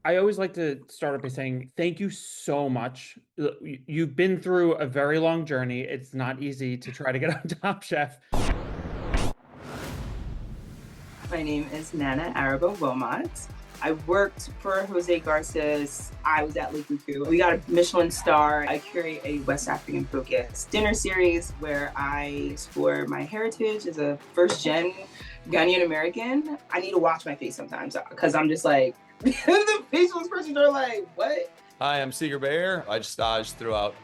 I always like to start up by saying thank you so much. You've been through a very long journey. It's not easy to try to get on Top Chef. My name is Nana Arabo Wilmot. I worked for Jose Garces. I was at Le Cuckoo. We got a Michelin star. I curate a West African focused dinner series where I explore my heritage as a first gen Ghanaian American. I need to watch my face sometimes because I'm just like, the facial expressions are like, what? Hi, I'm Seeger Bayer. I just staged throughout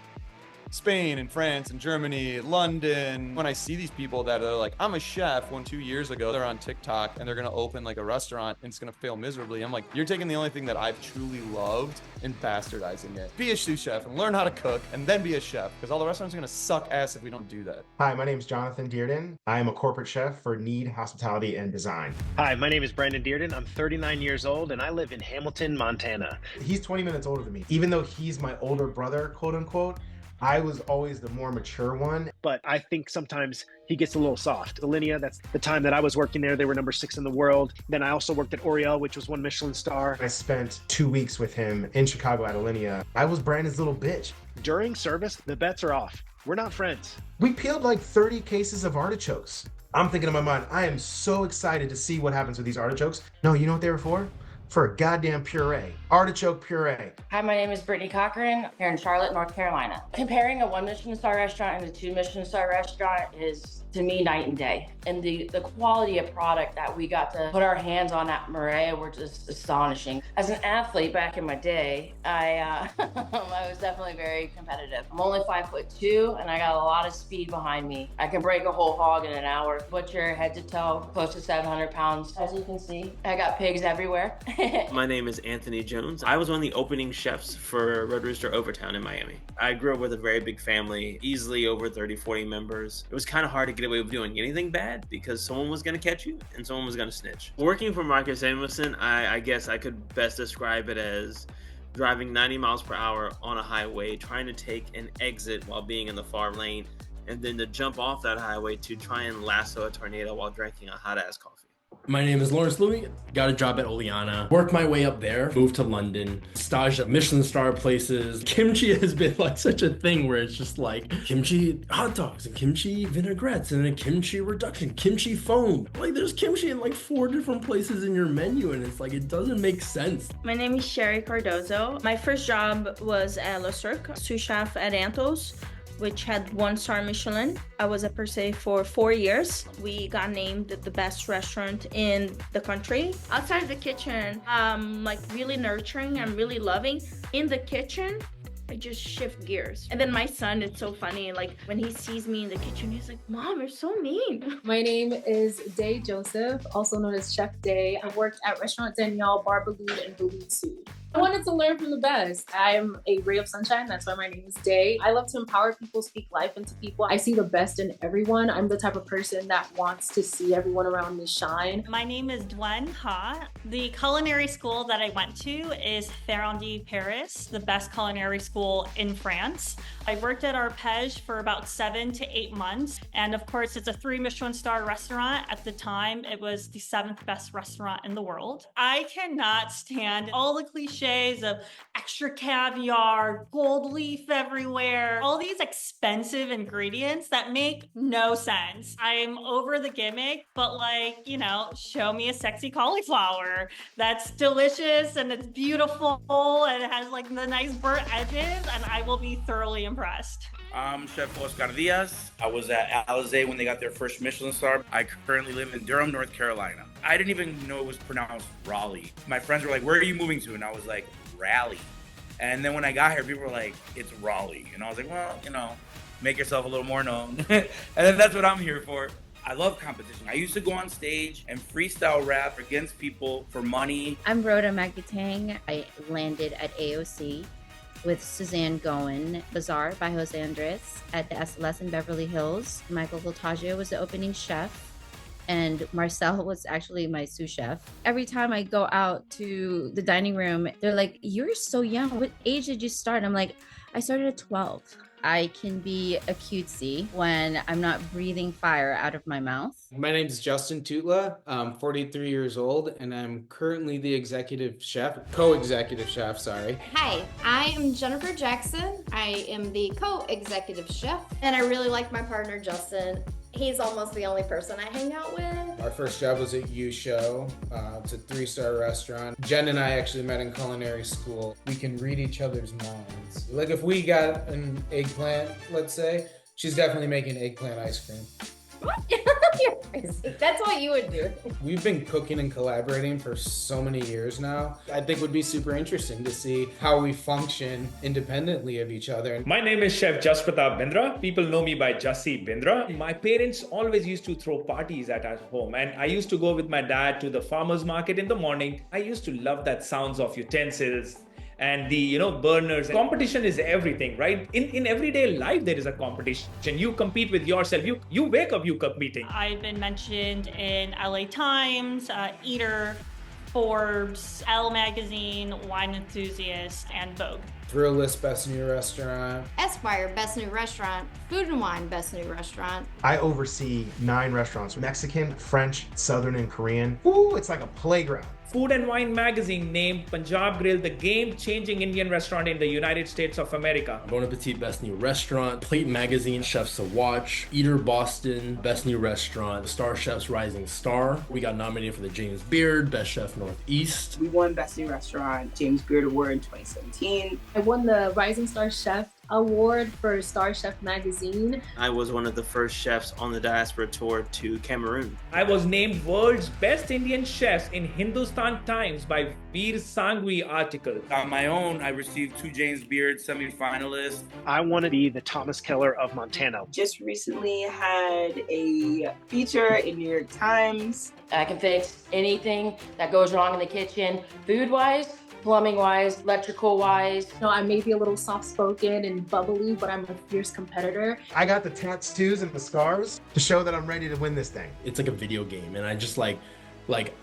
Spain and France and Germany, London. When I see these people that are like, I'm a chef, when 2 years ago they're on TikTok and they're gonna open like a restaurant and it's gonna fail miserably. I'm like, you're taking the only thing that I've truly loved and bastardizing it. Be a sous chef and learn how to cook and then be a chef, because all the restaurants are gonna suck ass if we don't do that. Hi, my name is Jonathan Dearden. I am a corporate chef for Need Hospitality and Design. Hi, my name is Brandon Dearden. I'm 39 years old and I live in Hamilton, Montana. He's 20 minutes older than me. Even though he's my older brother, quote unquote, I was always the more mature one. But I think sometimes he gets a little soft. Alinea, that's the time that I was working there. They were number 6 in the world. Then I also worked at Oriel, which was 1 Michelin star. I spent 2 weeks with him in Chicago at Alinea. I was Brandon's little bitch. During service, the bets are off. We're not friends. We peeled like 30 cases of artichokes. I'm thinking in my mind, I am so excited to see what happens with these artichokes. No, you know what they were for? For a goddamn puree. Artichoke puree. Hi, my name is Brittany Cochran here in Charlotte, North Carolina. Comparing a 1 Michelin star restaurant and a 2 Michelin star restaurant is, to me, night and day. And the quality of product that we got to put our hands on at Maria were just astonishing. As an athlete back in my day, I was definitely very competitive. I'm only 5'2" and I got a lot of speed behind me. I can break a whole hog in an hour, butcher head to toe, close to 700 pounds. As you can see, I got pigs everywhere. My name is Anthony Jones. I was one of the opening chefs for Red Rooster Overtown in Miami. I grew up with a very big family, easily over 30, 40 members. It was kind of hard to get away with doing anything bad because someone was going to catch you and someone was going to snitch. Working for Marcus Samuelson, I guess I could best describe it as driving 90 miles per hour on a highway, trying to take an exit while being in the far lane, and then to jump off that highway to try and lasso a tornado while drinking a hot-ass coffee. My name is Lawrence Louis, got a job at Oleana, worked my way up there, moved to London, staged at Michelin star places. Kimchi has been like such a thing where it's just like kimchi hot dogs and kimchi vinaigrettes and a kimchi reduction, kimchi foam. Like there's kimchi in like 4 different places in your menu and it's like, it doesn't make sense. My name is Sherry Cardozo. My first job was at Le Cirque, sous chef at Antos, which had 1-star Michelin. I was at Per Se for 4 years. We got named the best restaurant in the country. Outside the kitchen, like really nurturing and really loving. In the kitchen, I just shift gears. And then my son, it's so funny, like when he sees me in the kitchen, he's like, Mom, you're so mean. My name is Day Joseph, also known as Chef Day. I worked at Restaurant Danielle, Bar Balloon, and Balloon Soup. I wanted to learn from the best. I'm a ray of sunshine. That's why my name is Day. I love to empower people, speak life into people. I see the best in everyone. I'm the type of person that wants to see everyone around me shine. My name is Dwen Ha. The culinary school that I went to is Ferrandi Paris, the best culinary school in France. I worked at Arpège for about 7 to 8 months. And of course, it's a 3 Michelin star restaurant. At the time, it was the 7th best restaurant in the world. I cannot stand all the cliches of extra caviar, gold leaf everywhere, all these expensive ingredients that make no sense. I'm over the gimmick, but like, you know, show me a sexy cauliflower that's delicious and it's beautiful and it has like the nice burnt edges and I will be thoroughly impressed. I'm Chef Oscar Diaz. I was at Alizé when they got their first Michelin star. I currently live in Durham, North Carolina. I didn't even know it was pronounced Raleigh. My friends were like, where are you moving to? And I was like, Raleigh. And then when I got here, people were like, it's Raleigh. And I was like, well, you know, make yourself a little more known. And then that's what I'm here for. I love competition. I used to go on stage and freestyle rap against people for money. I'm Rhoda Magutang. I landed at AOC with Suzanne Goen, Bazaar by Jose Andres at the SLS in Beverly Hills. Michael Voltaggio was the opening chef, and Marcel was actually my sous chef. Every time I go out to the dining room, they're like, you're so young. What age did you start? I'm like, I started at 12. I can be a cutesy when I'm not breathing fire out of my mouth. My name is Justin Tutla. I'm 43 years old, and I'm currently the co-executive chef, sorry. Hi, I am Jennifer Jackson. I am the co-executive chef, and I really like my partner, Justin. He's almost the only person I hang out with. Our first job was at U Show. It's a 3-star restaurant. Jen and I actually met in culinary school. We can read each other's minds. Like if we got an eggplant, let's say, she's definitely making eggplant ice cream. You're crazy. That's what you would do. We've been cooking and collaborating for so many years now. I think it would be super interesting to see how we function independently of each other. My name is Chef Jaspratap Bindra. People know me by Jassi Bindra. My parents always used to throw parties at our home, and I used to go with my dad to the farmer's market in the morning. I used to love that sounds of utensils and the burners. Competition is everything, right? In everyday life there is a competition. You compete with yourself. You wake up, you competing. I've been mentioned in LA Times, Eater, Forbes, Elle Magazine, Wine Enthusiast, and Vogue. Thrillist Best New Restaurant. Esquire Best New Restaurant, Food and Wine Best New Restaurant. I oversee 9 restaurants, Mexican, French, Southern, and Korean. Ooh, it's like a playground. Food and Wine Magazine named Punjab Grill the game-changing Indian restaurant in the United States of America. Bon Appetit Best New Restaurant, Plate Magazine Chefs to Watch, Eater Boston Best New Restaurant, Star Chef's Rising Star. We got nominated for the James Beard Best Chef Northeast. We won Best New Restaurant James Beard Award in 2017. I won the Rising Star Chef Award for Star Chef Magazine. I was one of the first chefs on the diaspora tour to Cameroon. I was named World's Best Indian Chefs in Hindustan Times by Veer Sanghvi article. On my own, I received 2 James Beard semi-finalists. I want to be the Thomas Keller of Montana. Just recently had a feature in New York Times. I can fix anything that goes wrong in the kitchen, food-wise, plumbing-wise, electrical-wise. I may be a little soft-spoken and bubbly, but I'm a fierce competitor. I got the tattoos and the scars to show that I'm ready to win this thing. It's like a video game, and I just like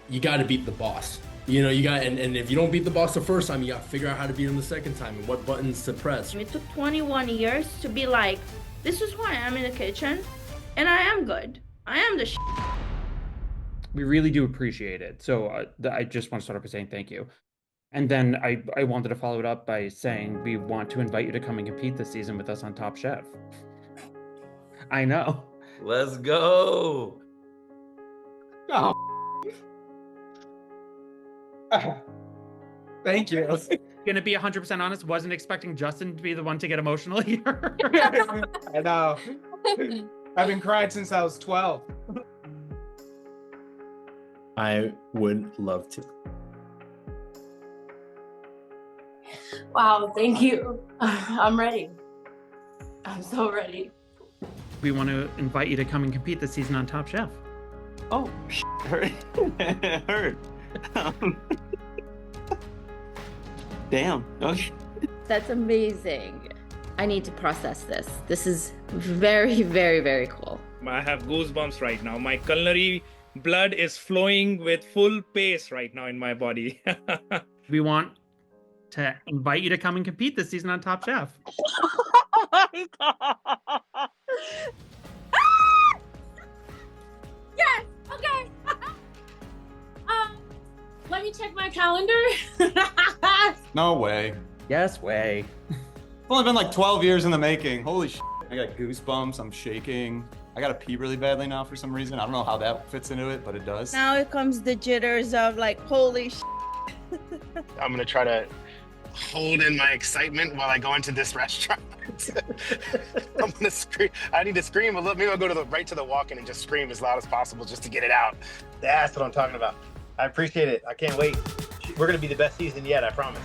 you got to beat the boss. You got, and if you don't beat the boss the first time, you got to figure out how to beat him the second time and what buttons to press. It took 21 years to be like, this is who I am in the kitchen, and I am good. I am the We really do appreciate it. So I just want to start off by saying thank you. And then I wanted to follow it up by saying we want to invite you to come and compete this season with us on Top Chef. I know. Let's go. Oh. Thank you. Gonna be 100% honest, wasn't expecting Justin to be the one to get emotional here. I know. I've been crying since I was 12. I would love to. Wow, thank you. I'm ready. I'm so ready. We want to invite you to come and compete this season on Top Chef. Oh, hurt. It hurt. Damn. Okay. That's amazing. I need to process this. This is very, very, very cool. I have goosebumps right now. My culinary blood is flowing with full pace right now in my body. We want to invite you to come and compete this season on Top Chef. Oh my God. Yes, okay. Let me check my calendar. No way. Yes way. It's only been like 12 years in the making. Holy shit. I got goosebumps. I'm shaking. I gotta pee really badly now for some reason. I don't know how that fits into it, but it does. Now it comes the jitters of like, holy I'm gonna try to hold in my excitement while I go into this restaurant. I'm gonna scream. I need to scream a little. Maybe I'll go to right to the walk-in and just scream as loud as possible just to get it out. That's what I'm talking about. I appreciate it. I can't wait. We're gonna be the best season yet, I promise.